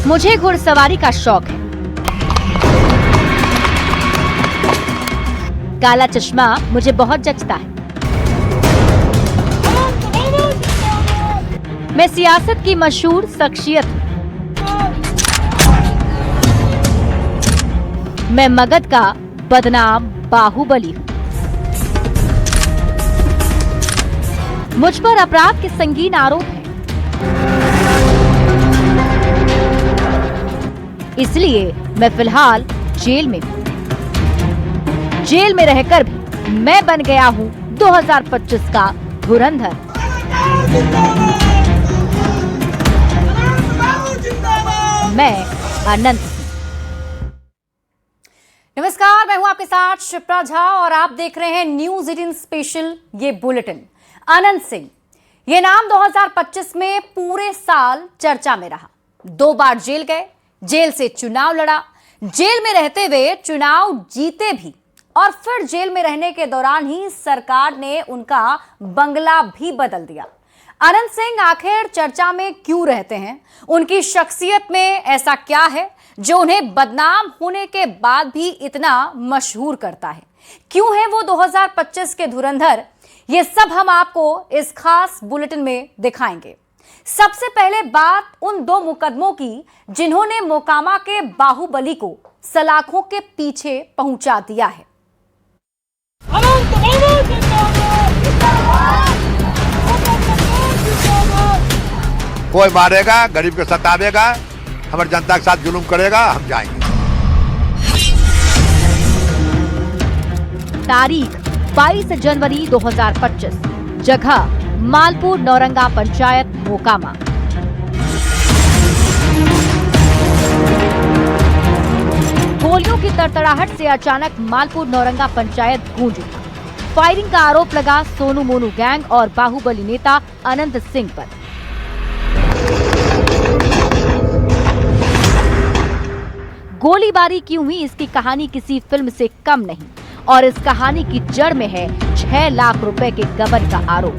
मुझे घुड़सवारी का शौक है। काला चश्मा मुझे बहुत जचता है। मैं सियासत की मशहूर शख्सियत हूँ। मैं मगध का बदनाम बाहुबली हूँ। मुझ पर अपराध के संगीन आरोप हैं। इसलिए मैं फिलहाल जेल में हूँ। जेल में रहकर भी मैं बन गया हूँ 2025 का धुरंधर। मैं अनंत। नमस्कार, मैं हूं आपके साथ शिप्रा झा और आप देख रहे हैं न्यूज 18 स्पेशल ये बुलेटिन। अनंत सिंह, ये नाम 2025 में पूरे साल चर्चा में रहा। 2 बार जेल गए, जेल से चुनाव लड़ा, जेल में रहते हुए चुनाव जीते भी और फिर जेल में रहने के दौरान ही सरकार ने उनका बंगला भी बदल दिया। अनंत सिंह आखिर चर्चा में क्यों रहते हैं? उनकी शख्सियत में ऐसा क्या है जो उन्हें बदनाम होने के बाद भी इतना मशहूर करता है? क्यों है वो 2025 के धुरंधर? ये सब हम आपको इस खास बुलेटिन में दिखाएंगे। सबसे पहले बात उन 2 मुकदमों की जिन्होंने मोकामा के बाहुबली को सलाखों के पीछे पहुंचा दिया है। कोई मारेगा, गरीब को सतावेगा, हमारी जनता के साथ जुल्म करेगा, हम जाएंगे। तारीख 22 जनवरी 2025, जगह मालपुर नौरंगा पंचायत मोकामा। गोलियों की तड़तड़ाहट से अचानक मालपुर नौरंगा पंचायत गूंज उठी। फायरिंग का आरोप लगा सोनू मोनू गैंग और बाहुबली नेता अनंत सिंह पर। गोलीबारी क्यों हुई, इसकी कहानी किसी फिल्म से कम नहीं और इस कहानी की जड़ में है 6 लाख रुपए के गबन का आरोप।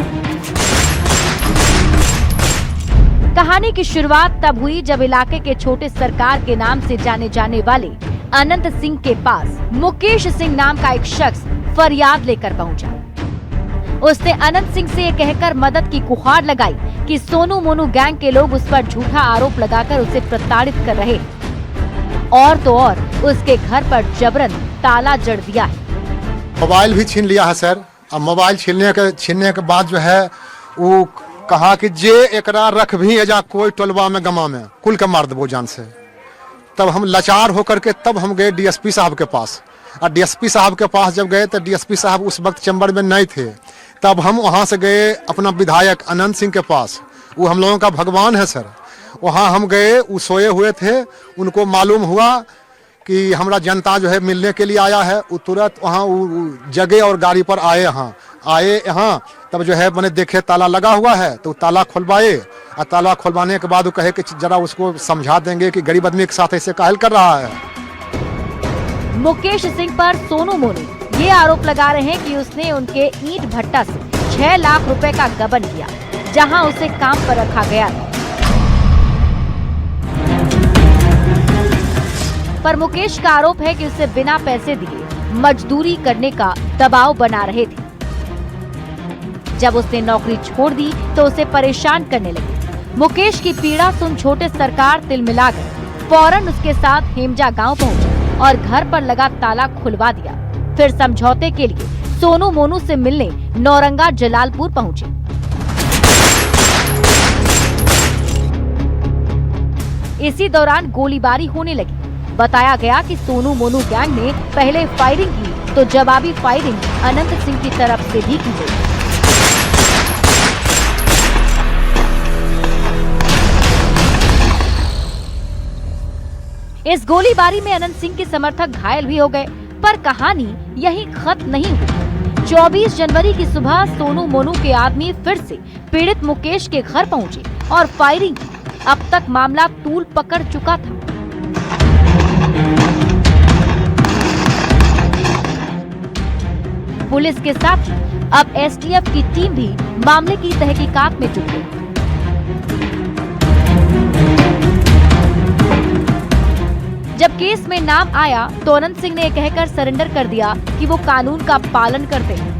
कहानी की शुरुआत तब हुई जब इलाके के छोटे सरकार के नाम से जाने जाने वाले अनंत सिंह के पास मुकेश सिंह नाम का एक शख्स फरियाद लेकर पहुंचा। उसने अनंत सिंह से ये कहकर मदद की गुहार लगाई कि सोनू मोनू गैंग के लोग उस पर झूठा आरोप लगाकर उसे प्रताड़ित कर रहे और तो और उसके घर पर जबरन ताला जड़ दिया है। मोबाइल भी छीन लिया है सर। अब मोबाइल छीनने के बाद जो है वो कहा कि जे एकरा रख भी एजा कोई टोलवा में गमा में कुल के मार देबो जान से। तब हम लाचार होकर के तब हम गए डीएसपी साहब के पास। और डीएसपी साहब के पास जब गए तो डीएसपी साहब उस वक्त चैम्बर में नहीं थे। तब हम वहाँ से गए अपना विधायक अनंत सिंह के पास। वो हम लोगों का भगवान है सर। वहाँ हम गए, वो सोए हुए थे। उनको मालूम हुआ कि हमारा जनता जो है मिलने के लिए आया है। वो तुरंत वहाँ जगह और गाड़ी पर आए यहाँ तब जो है मैंने देखे ताला लगा हुआ है तो ताला खुलवाए। और ताला खुलवाने के बाद वो कहे कि जरा उसको समझा देंगे कि गरीब आदमी के साथ ऐसे काहल कर रहा है। मुकेश सिंह पर सोनू मोनू ये आरोप लगा रहे हैं कि उसने उनके ईंट भट्टा से 6 लाख रुपए का गबन किया, जहां उसे काम पर रखा गया था। पर मुकेश का आरोप है कि उसे बिना पैसे दिए मजदूरी करने का दबाव बना रहे थे। जब उसने नौकरी छोड़ दी तो उसे परेशान करने लगे। मुकेश की पीड़ा सुन छोटे सरकार तिलमिला गए। फौरन उसके साथ हेमजा गांव पहुंचे और घर पर लगा ताला खुलवा दिया। फिर समझौते के लिए सोनू मोनू से मिलने नौरंगा जलालपुर पहुंचे। इसी दौरान गोलीबारी होने लगी। बताया गया कि सोनू मोनू गैंग ने पहले फायरिंग की तो जवाबी फायरिंग अनंत सिंह की तरफ से भी की गई। इस गोलीबारी में अनंत सिंह के समर्थक घायल भी हो गए। पर कहानी यहीं खत्म नहीं हुई। 24 जनवरी की सुबह सोनू मोनू के आदमी फिर से पीड़ित मुकेश के घर पहुंचे और फायरिंग की। अब तक मामला तूल पकड़ चुका था। पुलिस के साथ अब एसटीएफ की टीम भी मामले की तहकीकात में जुट गई। जब केस में नाम आया तो अनंत सिंह ने ये कहकर सरेंडर कर दिया कि वो कानून का पालन करते हैं।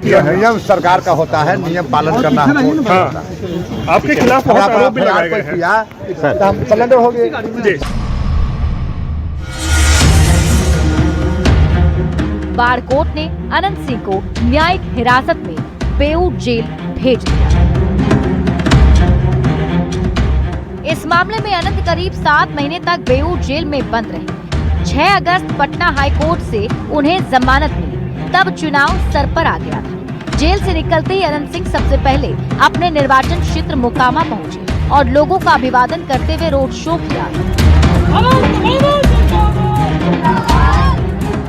यह नियम सरकार का होता है, नियम पालन करना होता है। आपके खिलाफ बहुत आरोप भी लगाए गए हैं। हम सरेंडर हो गए। बाढ़ कोर्ट ने अनंत सिंह को न्यायिक हिरासत में बेऊर जेल भेज दिया। इस मामले में अनंत करीब 7 महीने तक बेऊर जेल में बंद रहे। 6 अगस्त पटना हाईकोर्ट से उन्हें जमानत मिली, तब चुनाव सर पर आ गया था। जेल से निकलते ही अनंत सिंह सबसे पहले अपने निर्वाचन क्षेत्र मोकामा पहुंचे और लोगों का अभिवादन करते हुए रोड शो किया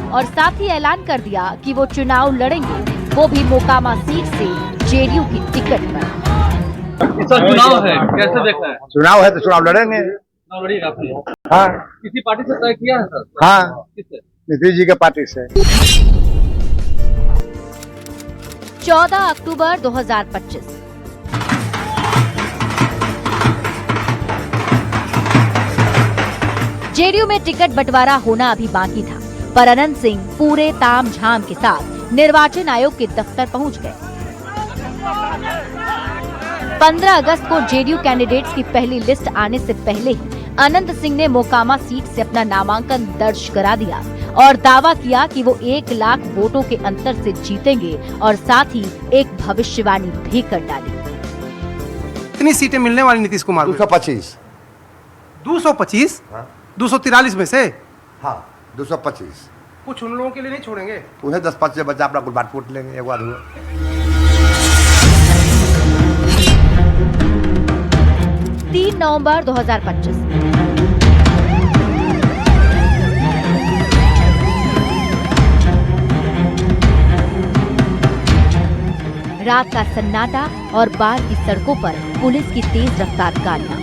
और साथ ही ऐलान कर दिया कि वो चुनाव लड़ेंगे, वो भी मोकामा सीट से जेडीयू की टिकट पर। चुनाव है, कैसे देखना है? चुनाव है तो चुनाव लड़ेंगे। चुनाव लड़िएगा अपनी? हाँ, किसी पार्टी से तय किया है सर? हाँ, किससे? नीतीश जी के पार्टी से। 14 अक्टूबर 2025। जेडीयू में टिकट बंटवारा होना अभी बाकी था, पर अनंत सिंह पूरे तामझाम के साथ निर्वाचन आयोग के दफ्तर पहुंच गए। 15 अगस्त को जेडीयू कैंडिडेट्स की पहली लिस्ट आने से पहले ही अनंत सिंह ने मोकामा सीट से अपना नामांकन दर्ज करा दिया और दावा किया कि वो 1 लाख वोटों के अंतर से जीतेंगे और साथ ही एक भविष्यवाणी भी कर डाली। कितनी सीटें मिलने वाली नीतीश कुमार को? 225। 225? हाँ। 243 में से? हाँ, 225। कुछ उन लोगों के लिए नहीं छोड़ेंगे? उन्हें 10-5 से बचा अपना कुछ बांट फूट लेंगे एक बार। 3 नवंबर 2025। रात का सन्नाटा और बाढ़ की सड़कों पर पुलिस की तेज रफ्तार गाड़ियां।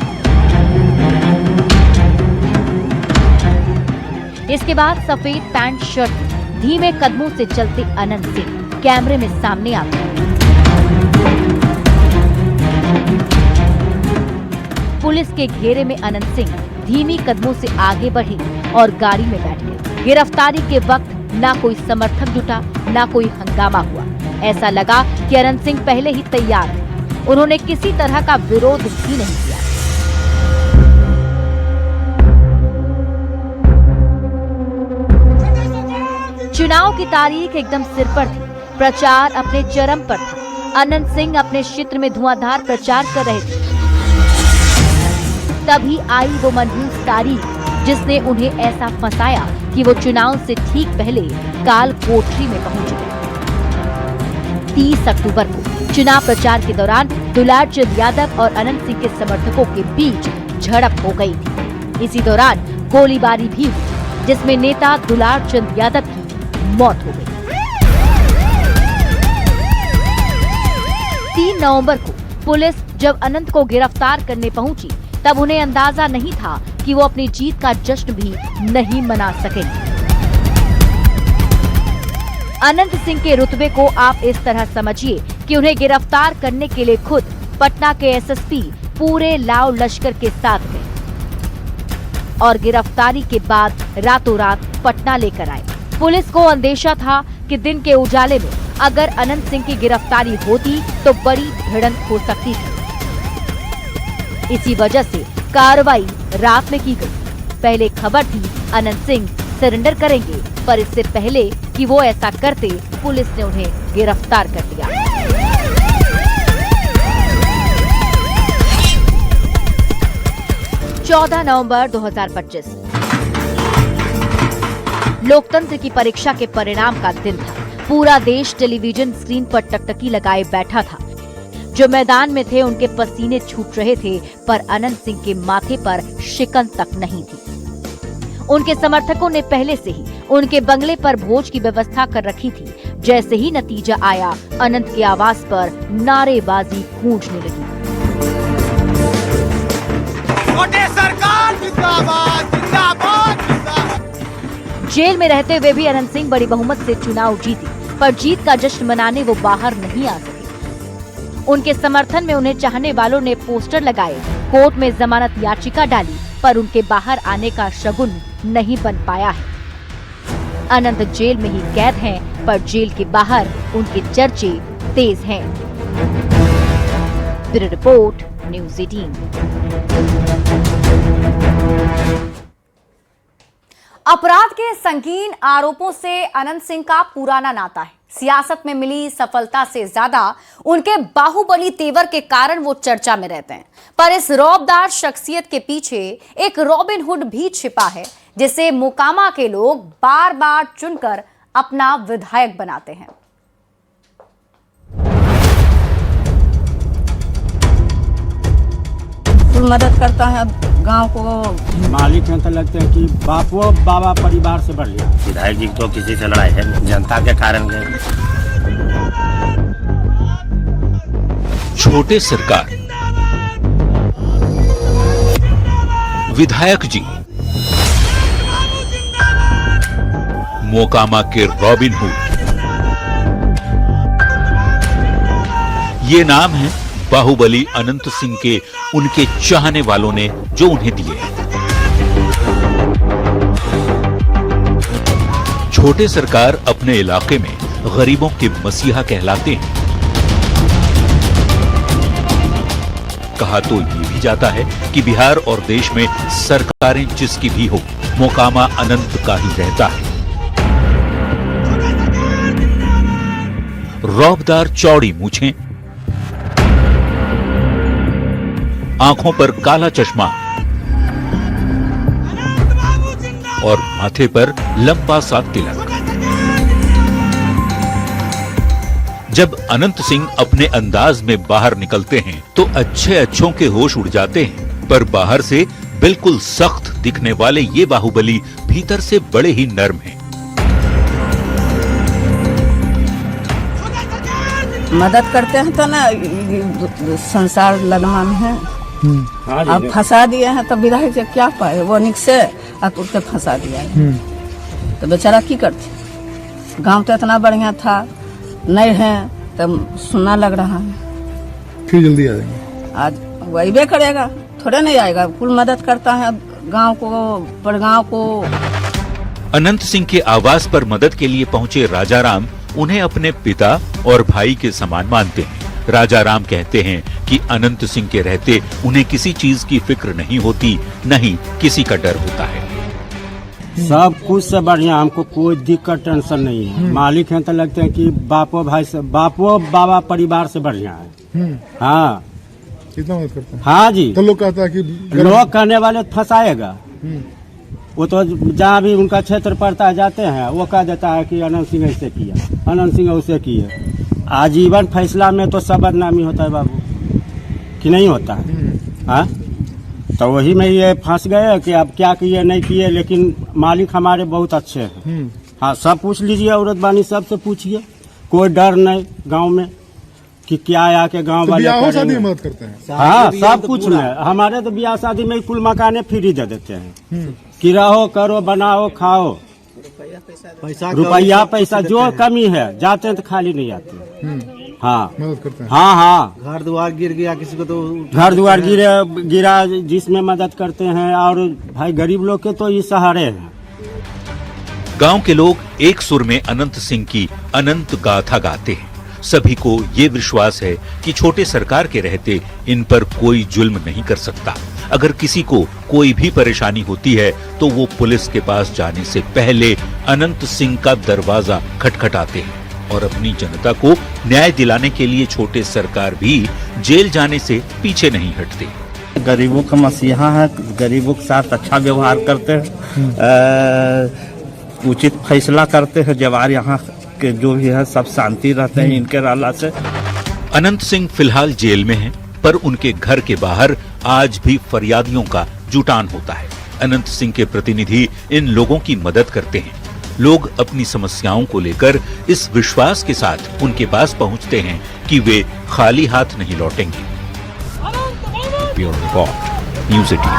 इसके बाद सफेद पैंट शर्ट धीमे कदमों से चलते अनंत सिंह कैमरे में सामने आ गए। पुलिस के घेरे में अनंत सिंह धीमी कदमों से आगे बढ़े और गाड़ी में बैठ गए। गिरफ्तारी के वक्त ना कोई समर्थक जुटा, ना कोई हंगामा हुआ। ऐसा लगा कि अनंत सिंह पहले ही तैयार थे। उन्होंने किसी तरह का विरोध भी नहीं किया। चुनाव की तारीख एकदम सिर पर थी, प्रचार अपने चरम पर था। अनंत सिंह अपने क्षेत्र में धुआंधार प्रचार कर रहे थे। तभी आई वो मनहूस तारीख जिसने उन्हें ऐसा फंसाया कि वो चुनाव से ठीक पहले काल कोठरी में पहुंच गए। 30 अक्टूबर को चुनाव प्रचार के दौरान दुलार चंद यादव और अनंत सिंह के समर्थकों के बीच झड़प हो गई थी। इसी दौरान गोलीबारी भी हुई, जिसमें नेता दुलार चंद यादव की मौत हो गई। 3 नवंबर को पुलिस जब अनंत को गिरफ्तार करने पहुंची, तब उन्हें अंदाजा नहीं था कि वो अपनी जीत का जश्न भी नहीं मना सकेंगे। अनंत सिंह के रुतबे को आप इस तरह समझिए कि उन्हें गिरफ्तार करने के लिए खुद पटना के एसएसपी पूरे लाव लश्कर के साथ गए और गिरफ्तारी के बाद रातों रात पटना लेकर आए। पुलिस को अंदेशा था कि दिन के उजाले में अगर अनंत सिंह की गिरफ्तारी होती तो बड़ी भिड़ंत हो सकती थी। इसी वजह से कार्रवाई रात में की गई। पहले खबर थी अनंत सिंह सरेंडर करेंगे, पर इससे पहले कि वो ऐसा करते, पुलिस ने उन्हें गिरफ्तार कर लिया। चौदह नवंबर 2025 लोकतंत्र की परीक्षा के परिणाम का दिन था। पूरा देश टेलीविजन स्क्रीन पर टकटकी लगाए बैठा था। जो मैदान में थे उनके पसीने छूट रहे थे, पर अनंत सिंह के माथे पर शिकन तक नहीं थी। उनके समर्थकों ने पहले से ही उनके बंगले पर भोज की व्यवस्था कर रखी थी। जैसे ही नतीजा आया, अनंत के आवास पर नारेबाजी गूंजने लगी। सरकार जिंदाबाद, जिंदाबाद, जिंदाबाद। जेल में रहते हुए भी अनंत सिंह बड़ी बहुमत से चुनाव जीती, पर जीत का जश्न मनाने वो बाहर नहीं आ सके। उनके समर्थन में उन्हें चाहने वालों ने पोस्टर लगाए, कोर्ट में जमानत याचिका डाली पर उनके बाहर आने का शगुन नहीं बन पाया है। अनंत जेल में ही कैद हैं, पर जेल के बाहर उनके चर्चे तेज हैं। Bureau report, news 18। अपराध के संगीन आरोपों से अनंत सिंह का पुराना नाता है। सियासत में मिली सफलता से ज्यादा उनके बाहुबली तेवर के कारण वो चर्चा में रहते हैं। पर इस रौबदार शख्सियत के पीछे एक रॉबिन हुड भी छिपा है, जिसे मोकामा के लोग बार बार चुनकर अपना विधायक बनाते हैं। मदद करता है गांव को। मालिक हैं तो लगते हैं कि बापू बाबा परिवार से बढ़ लिया। विधायक जी तो किसी से लड़ाई है जनता के कारण है। छोटे सरकार, विधायक जी, मोकामा के रॉबिन हुड, ये नाम है बाहुबली अनंत सिंह के उनके चाहने वालों ने जो उन्हें दिए हैं। छोटे सरकार अपने इलाके में गरीबों के मसीहा कहलाते हैं। कहा तो ये भी जाता है कि बिहार और देश में सरकारें जिसकी भी हो, मोकामा अनंत का ही रहता है। रौबदार चौड़ी मूछें, आंखों पर काला चश्मा और माथे पर लंबा सा तिलक। जब अनंत सिंह अपने अंदाज में बाहर निकलते हैं तो अच्छे अच्छों के होश उड़ जाते हैं, पर बाहर से बिल्कुल सख्त दिखने वाले ये बाहुबली भीतर से बड़े ही नर्म हैं। मदद करते हैं तो ना, संसार लगमा में है। अब फंसा दिए हैं तो विधायक से क्या पाए, वो निक से तुरते फंसा दिया है। तो बेचारा की करते। गांव तो इतना बढ़िया था, नहीं है तो सुनना लग रहा है। फिर जल्दी आ जाएंगे। आज वही करेगा, थोड़े नहीं आएगा। कुल मदद करता है गांव को, परगांव को। अनंत सिंह के आवास पर मदद के लिए पहुंचे राजाराम उन्हें अपने पिता और भाई के समान मानते हैं। राजाराम कहते हैं कि अनंत सिंह के रहते उन्हें किसी चीज की फिक्र नहीं होती, नहीं किसी का डर होता है। सब कुछ से बढ़िया, हमको कोई दिक्कत टेंशन नहीं है। मालिक हैं तो लगते हैं कि बापू भाई से, बापू बाबा परिवार से बढ़िया है। हाँ, कितना मदद करते हैं? हाँ जी। तो लोग कहता है कि लोग कहने वाले फंसाएगा। वो तो जहाँ भी उनका क्षेत्र पड़ता है जाते हैं, वो कह देता है कि अनंत सिंह ऐसे किया, अनंत सिंह उसे किया। आजीवन फैसला में तो सब बदनामी होता है बाबू, कि नहीं होता है? हाँ, तो वही में ये फंस गए कि अब क्या किए नहीं किए, लेकिन मालिक हमारे बहुत अच्छे हैं। हाँ, सब पूछ लीजिए, औरत बानी सबसे पूछिए, कोई डर नहीं गांव में कि क्या आके गांव वाले शादी मदद करते हैं। हाँ, सब कुछ में। हमारे तो ब्याह शादी में कुल मकाने फ्री दे देते हैं कि रहो, करो, बनाओ, खाओ। रुपया पैसा जो कमी है, जाते हैं तो खाली नहीं आते। हाँ, मदद करते हैं। हाँ हाँ, घर द्वार गिर गया किसी को तो घर द्वार गिरा जिसमें मदद करते हैं। और भाई गरीब लोग के तो ये सहारे हैं। गांव के लोग एक सुर में अनंत सिंह की अनंत गाथा गाते हैं। सभी को ये विश्वास है कि छोटे सरकार के रहते इन पर कोई जुल्म नहीं कर सकता। अगर किसी को कोई भी परेशानी होती है तो वो पुलिस के पास जाने से पहले अनंत सिंह का दरवाजा खटखटाते हैं और अपनी जनता को न्याय दिलाने के लिए छोटे सरकार भी जेल जाने से पीछे नहीं हटते। गरीबों का मसीहा है, गरीबों के साथ अच्छा व्यवहार करते हैं, उचित फैसला करते हैं। जवार यहाँ के जो भी है सब शांति रहते हैं इनके रहला से। अनंत सिंह फिलहाल जेल में हैं, पर उनके घर के बाहर आज भी फरियादियों का जुटान होता है। अनंत सिंह के प्रतिनिधि इन लोगों की मदद करते हैं। लोग अपनी समस्याओं को लेकर इस विश्वास के साथ उनके पास पहुंचते हैं कि वे खाली हाथ नहीं लौटेंगे। Bureau report, news 18।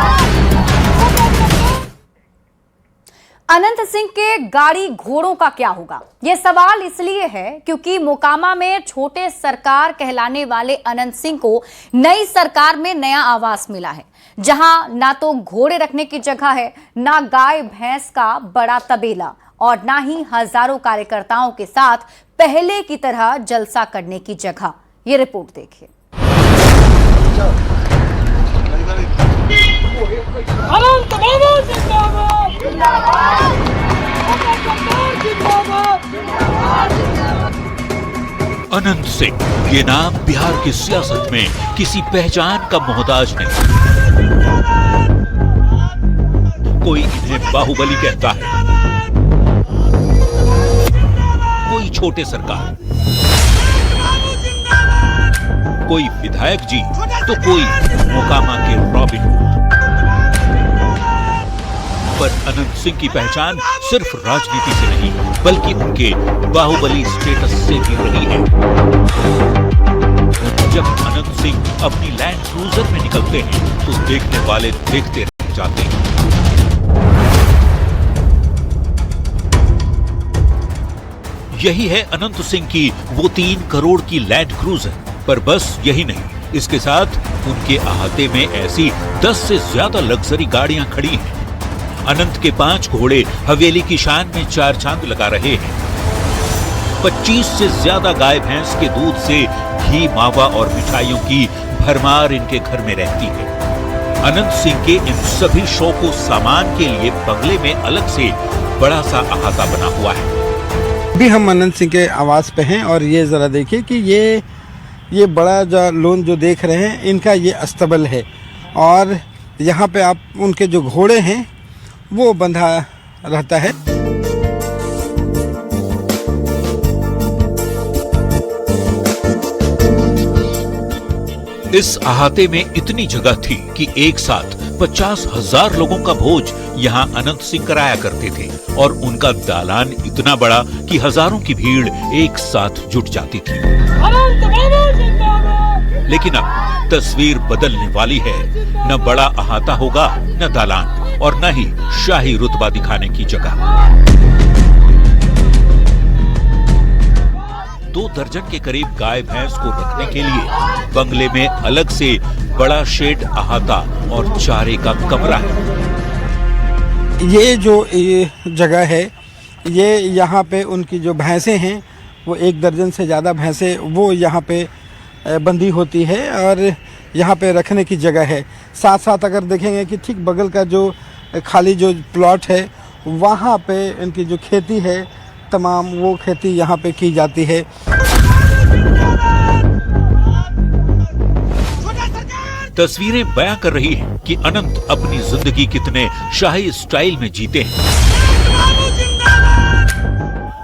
Anant Singh के गाड़ी घोड़ों का क्या होगा? यह सवाल इसलिए है क्योंकि मोकामा में छोटे सरकार कहलाने वाले अनंत सिंह को नई सरकार में नया आवास मिला है, जहां ना तो घोड़े रखने की जगह है, ना गाय भैंस का बड़ा तबेला और ना ही हजारों कार्यकर्ताओं के साथ पहले की तरह जलसा करने की जगह। ये रिपोर्ट देखिए। अनंत सिंह, ये नाम बिहार की सियासत में किसी पहचान का मोहताज नहीं। कोई इन्हें बाहुबली कहता है, कोई छोटे सरकार, कोई विधायक जी, तो कोई मोकामा के रॉबिन हुड। पर अनंत सिंह की पहचान सिर्फ राजनीति से नहीं, बल्कि उनके बाहुबली स्टेटस से भी रही है। जब अनंत सिंह अपनी लैंड क्रूजर में निकलते हैं तो देखने वाले देखते रह जाते हैं। यही है अनंत सिंह की वो 3 करोड़ की लैंड क्रूजर। पर बस यही नहीं, इसके साथ उनके अहाते में ऐसी 10 से ज्यादा लग्जरी गाड़ियां खड़ी हैं। अनंत के 5 घोड़े हवेली की शान में 4 चांद लगा रहे हैं। 25 से ज्यादा गाय भैंस के दूध से घी, मावा और मिठाइयों की भरमार इनके घर में रहती है। अनंत सिंह के इन सभी शौकों सामान के लिए बंगले में अलग से बड़ा सा अहाता बना हुआ है। अभी हम अनंत सिंह के आवास पे हैं और ये जरा देखिए कि ये बड़ा जो लोन जो देख रहे हैं, इनका ये अस्तबल है और यहाँ पे आप उनके जो घोड़े हैं वो बंधा रहता है। इस अहाते में इतनी जगह थी कि एक साथ 50,000 लोगों का भोज यहाँ अनंत सिंह कराया करते थे और उनका दालान इतना बड़ा कि हजारों की भीड़ एक साथ जुट जाती थी। लेकिन अब तस्वीर बदलने वाली है। न बड़ा अहाता होगा, न दालान और न ही शाही रुतबा दिखाने की जगह। 2 दर्जन के करीब गाय भैंस को रखने के लिए बंगले में अलग से बड़ा शेड, अहाता और चारे का कमरा है। ये जो जगह है, ये यहाँ पे उनकी जो भैंसें हैं वो 1 दर्जन से ज़्यादा भैंसें वो यहाँ पे बंधी होती है और यहाँ पे रखने की जगह है। साथ साथ अगर देखेंगे कि ठीक बगल का जो खाली जो प्लॉट है वहाँ पे इनकी जो खेती है तमाम वो खेती यहाँ पे की जाती है। तस्वीरें बयां कर रही हैं कि अनंत अपनी जिंदगी कितने शाही स्टाइल में जीते हैं।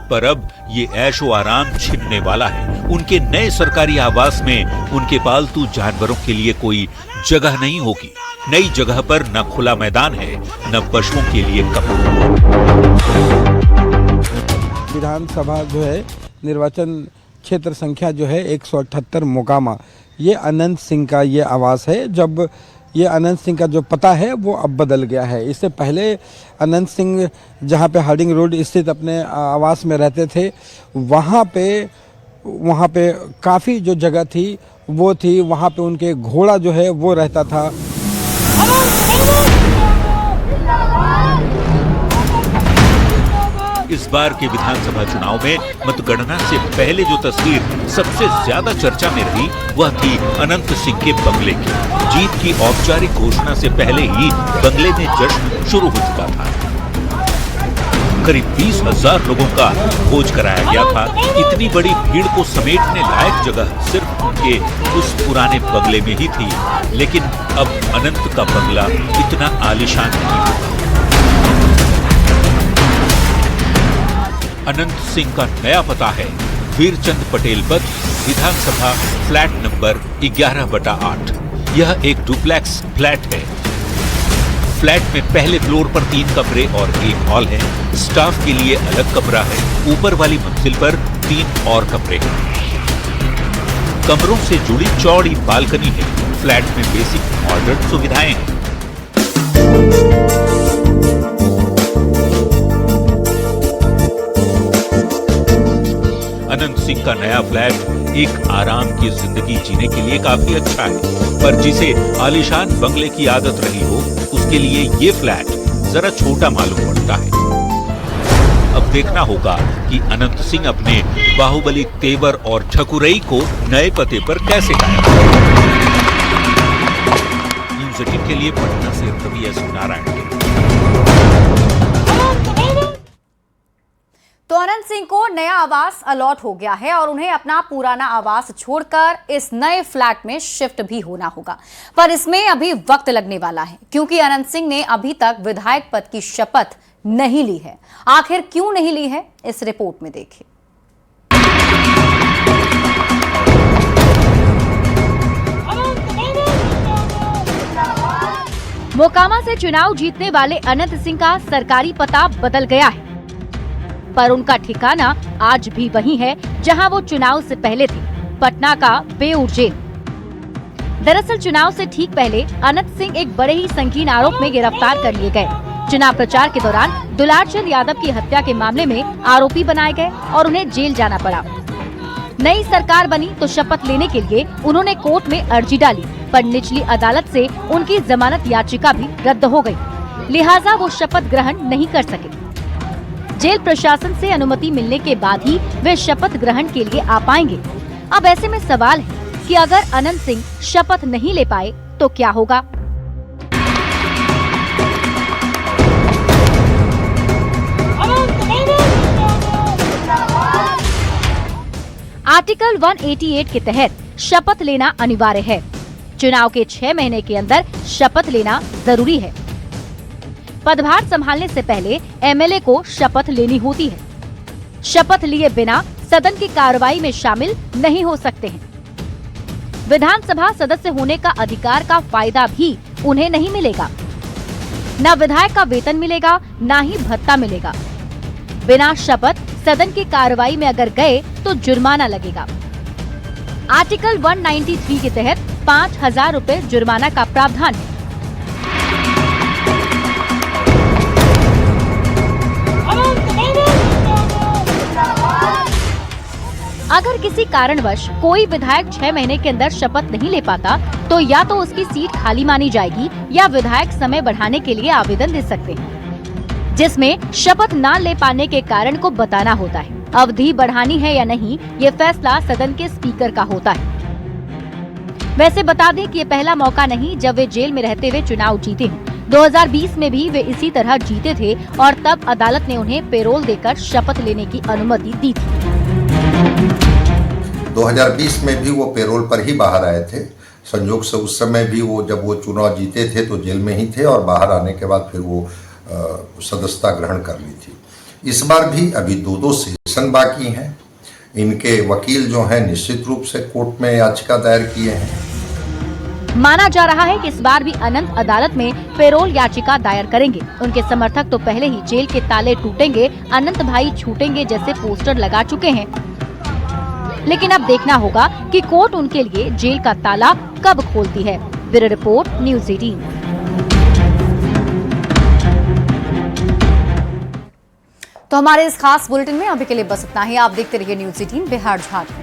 पर अब ये ऐशो आराम छिनने वाला है। उनके नए सरकारी आवास में उनके पालतू जानवरों के लिए कोई जगह नहीं होगी। नई जगह पर न खुला मैदान है, न पशुओं के लिए कब्र। विधानसभा जो है निर्वाचन क्षेत्र संख्या जो है 178 मोकामा, ये अनंत सिंह का ये आवास है। जब ये अनंत सिंह का जो पता है वो अब बदल गया है। इससे पहले अनंत सिंह जहाँ पे हार्डिंग रोड स्थित अपने आवास में रहते थे वहाँ पे काफ़ी जो जगह थी वो थी, वहाँ पे उनके घोड़ा जो है वो रहता था। इस बार के विधानसभा चुनाव में मतगणना से पहले जो तस्वीर सबसे ज्यादा चर्चा में रही वह थी अनंत सिंह के बंगले की। जीत की औपचारिक घोषणा से पहले ही बंगले में जश्न शुरू हो चुका था। करीब 20,000 लोगों का भोज कराया गया था। इतनी बड़ी भीड़ को समेटने लायक जगह सिर्फ उनके उस पुराने बंगले में ही थी। लेकिन अब अनंत का बंगला इतना आलीशान नहीं होगा। अनंत सिंह का नया पता है वीरचंद पटेल पथ, विधानसभा, फ्लैट नंबर 11/8। यह एक डुप्लेक्स फ्लैट है। फ्लैट में पहले फ्लोर पर 3 कमरे और 1 हॉल है। स्टाफ के लिए अलग कमरा है। ऊपर वाली मंजिल पर 3 और कमरे हैं। कमरों से जुड़ी चौड़ी बालकनी है। फ्लैट में बेसिक मॉडर्न सुविधाएं हैं। सिंह का नया फ्लैट एक आराम की जिंदगी जीने के लिए काफी अच्छा है, पर जिसे आलीशान बंगले की आदत रही हो उसके लिए ये फ्लैट जरा छोटा मालूम पड़ता है। अब देखना होगा कि अनंत सिंह अपने बाहुबली तेवर और ठकुरई को नए पते पर कैसे कायम करेंगे। न्यूज़ 18 के लिए पटना से रवि एस नारायण। तो अनंत सिंह को नया आवास अलॉट हो गया है और उन्हें अपना पुराना आवास छोड़कर इस नए फ्लैट में शिफ्ट भी होना होगा, पर इसमें अभी वक्त लगने वाला है क्योंकि अनंत सिंह ने अभी तक विधायक पद की शपथ नहीं ली है। आखिर क्यों नहीं ली है, इस रिपोर्ट में देखिए। मोकामा से चुनाव जीतने वाले अनंत सिंह का सरकारी पता बदल गया है, पर उनका ठिकाना आज भी वही है जहां वो चुनाव से पहले थे, पटना का बेऊर जेल। दरअसल चुनाव से ठीक पहले अनंत सिंह एक बड़े ही संगीन आरोप में गिरफ्तार कर लिए गए। चुनाव प्रचार के दौरान दुलारचंद यादव की हत्या के मामले में आरोपी बनाए गए और उन्हें जेल जाना पड़ा। नई सरकार बनी तो शपथ लेने के लिए उन्होंने कोर्ट में अर्जी डाली, पर निचली अदालत से उनकी जमानत याचिका भी रद्द हो गई, लिहाजा वो शपथ ग्रहण नहीं कर सके। जेल प्रशासन से अनुमति मिलने के बाद ही वे शपथ ग्रहण के लिए आ पाएंगे। अब ऐसे में सवाल है कि अगर अनंत सिंह शपथ नहीं ले पाए तो क्या होगा। आर्टिकल 188 के तहत शपथ लेना अनिवार्य है। चुनाव के 6 महीने के अंदर शपथ लेना जरूरी है। पदभार संभालने से पहले एमएलए को शपथ लेनी होती है। शपथ लिए बिना सदन की कार्रवाई में शामिल नहीं हो सकते हैं। विधानसभा सदस्य होने का अधिकार का फायदा भी उन्हें नहीं मिलेगा। न विधायक का वेतन मिलेगा, न ही भत्ता मिलेगा। बिना शपथ सदन की कार्रवाई में अगर गए तो जुर्माना लगेगा। आर्टिकल 193 के तहत 5,000 रुपए जुर्माना का प्रावधान है। अगर किसी कारणवश कोई विधायक 6 महीने के अंदर शपथ नहीं ले पाता तो या तो उसकी सीट खाली मानी जाएगी या विधायक समय बढ़ाने के लिए आवेदन दे सकते हैं, जिसमें शपथ न ले पाने के कारण को बताना होता है। अवधि बढ़ानी है या नहीं, ये फैसला सदन के स्पीकर का होता है। वैसे बता दें कि ये पहला मौका नहीं जब वे जेल में रहते हुए चुनाव जीते हैं। 2020 में भी वे इसी तरह जीते थे और तब अदालत ने उन्हें पेरोल देकर शपथ लेने की अनुमति दी थी। 2020 में भी वो पेरोल पर ही बाहर आए थे। संयोग से उस समय भी वो जब वो चुनाव जीते थे तो जेल में ही थे और बाहर आने के बाद फिर वो सदस्यता ग्रहण कर ली थी। इस बार भी अभी 2 सेशन बाकी हैं। इनके वकील जो हैं निश्चित रूप से कोर्ट में याचिका दायर किए हैं। माना जा रहा है कि इस बार भी अनंत अदालत में पेरोल याचिका दायर करेंगे। उनके समर्थक तो पहले ही जेल के ताले टूटेंगे, अनंत भाई छूटेंगे जैसे पोस्टर लगा चुके हैं। लेकिन अब देखना होगा कि कोर्ट उनके लिए जेल का ताला कब खोलती है। Bureau report, news 18। तो हमारे इस खास बुलेटिन में अभी के लिए बस इतना ही। आप देखते रहिए न्यूज़ 18 बिहार झारखंड।